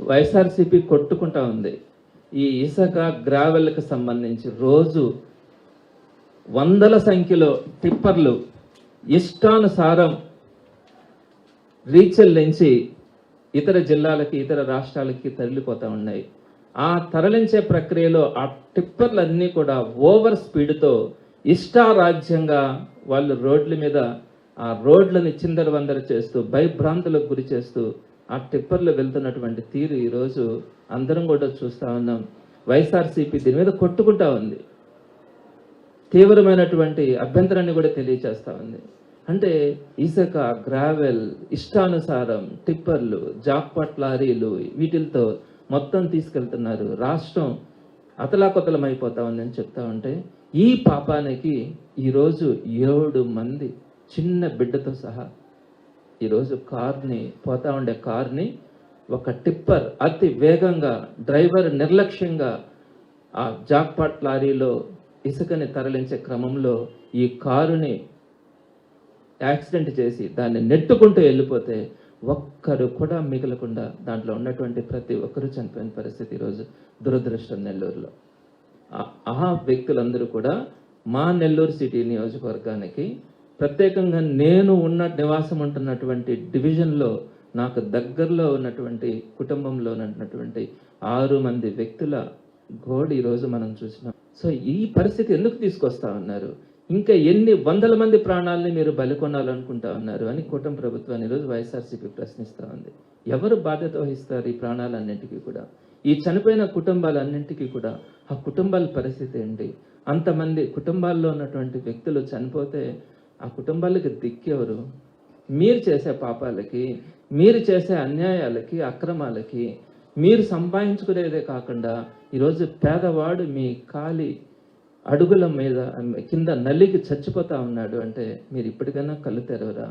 వైఎస్ఆర్సీపీ కొట్టుకుంటా ఉంది. ఈ ఇసుక గ్రావెల్కి సంబంధించి రోజు వందల సంఖ్యలో టిప్పర్లు ఇష్టానుసారం రీచెల్ నుంచి ఇతర జిల్లాలకి ఇతర రాష్ట్రాలకి తరలిపోతూ ఉన్నాయి. ఆ తరలించే ప్రక్రియలో ఆ టిప్పర్లన్నీ కూడా ఓవర్ స్పీడ్తో ఇష్టారాజ్యంగా వాళ్ళు రోడ్ల మీద ఆ రోడ్లని చిందరవందర చేస్తూ భయభ్రాంతులకు గురి చేస్తూ ఆ టిప్పర్లు వెళ్తున్నటువంటి తీరు ఈరోజు అందరం కూడా చూస్తూ ఉన్నాం. వైఎస్ఆర్సీపీ దీని మీద కొట్టుకుంటా ఉంది, తీవ్రమైనటువంటి అభ్యంతరాన్ని కూడా తెలియచేస్తూ ఉంది. అంటే ఇసుక గ్రావెల్ ఇష్టానుసారం టిప్పర్లు జాక్పాట్ లారీలు వీటితో మొత్తం తీసుకెళ్తున్నారు. రాష్ట్రం అతలాకుతలమైపోతా ఉందని చెప్తా ఉంటే ఈ పాపానికి ఈరోజు 7 మంది చిన్న బిడ్డతో సహా ఈరోజు పోతా ఉండే కార్ని ఒక టిప్పర్ అతి వేగంగా డ్రైవర్ నిర్లక్ష్యంగా ఆ జాక్పాట్ లారీలో ఇసుకని తరలించే క్రమంలో ఈ కారుని యాక్సిడెంట్ చేసి దాన్ని నెట్టుకుంటూ వెళ్ళిపోతే ఒక్కరు కూడా మిగలకుండా దాంట్లో ఉన్నటువంటి ప్రతి ఒక్కరూ చనిపోయిన పరిస్థితి ఈరోజు దురదృష్టం నెల్లూరులో. ఆ వ్యక్తులందరూ కూడా మా నెల్లూరు సిటీ నియోజకవర్గానికి ప్రత్యేకంగా నేను నివాసం ఉంటున్నటువంటి డివిజన్లో నాకు దగ్గరలో ఉన్నటువంటి కుటుంబంలో ఉన్నటువంటి 6 మంది వ్యక్తుల గోడు ఈరోజు మనం చూసినాం. సో ఈ పరిస్థితి ఎందుకు తీసుకొస్తా ఉన్నారు? ఇంకా ఎన్ని వందల మంది ప్రాణాలని మీరు బలికొనాలనుకుంటా ఉన్నారు అని కూటమి ప్రభుత్వాన్ని ఈరోజు వైఎస్ఆర్సీపీ ప్రశ్నిస్తూ ఉంది. ఎవరు బాధ్యత వహిస్తారు ఈ ప్రాణాలన్నింటికీ కూడా? ఈ చనిపోయిన కుటుంబాలన్నింటికీ కూడా ఆ కుటుంబాల పరిస్థితి ఏంటి? అంతమంది కుటుంబాల్లో ఉన్నటువంటి వ్యక్తులు చనిపోతే ఆ కుటుంబాలకి దిక్కెవరు? మీరు చేసే పాపాలకి, మీరు చేసే అన్యాయాలకి, అక్రమాలకి మీరు సంపాదించుకునేదే కాకుండా ఈరోజు పేదవాడు మీ కాలి అడుగుల మీద కింద నలిగి చచ్చిపోతా ఉన్నాడు అంటే మీరు ఇప్పటికైనా కళ్ళు తెరవరా?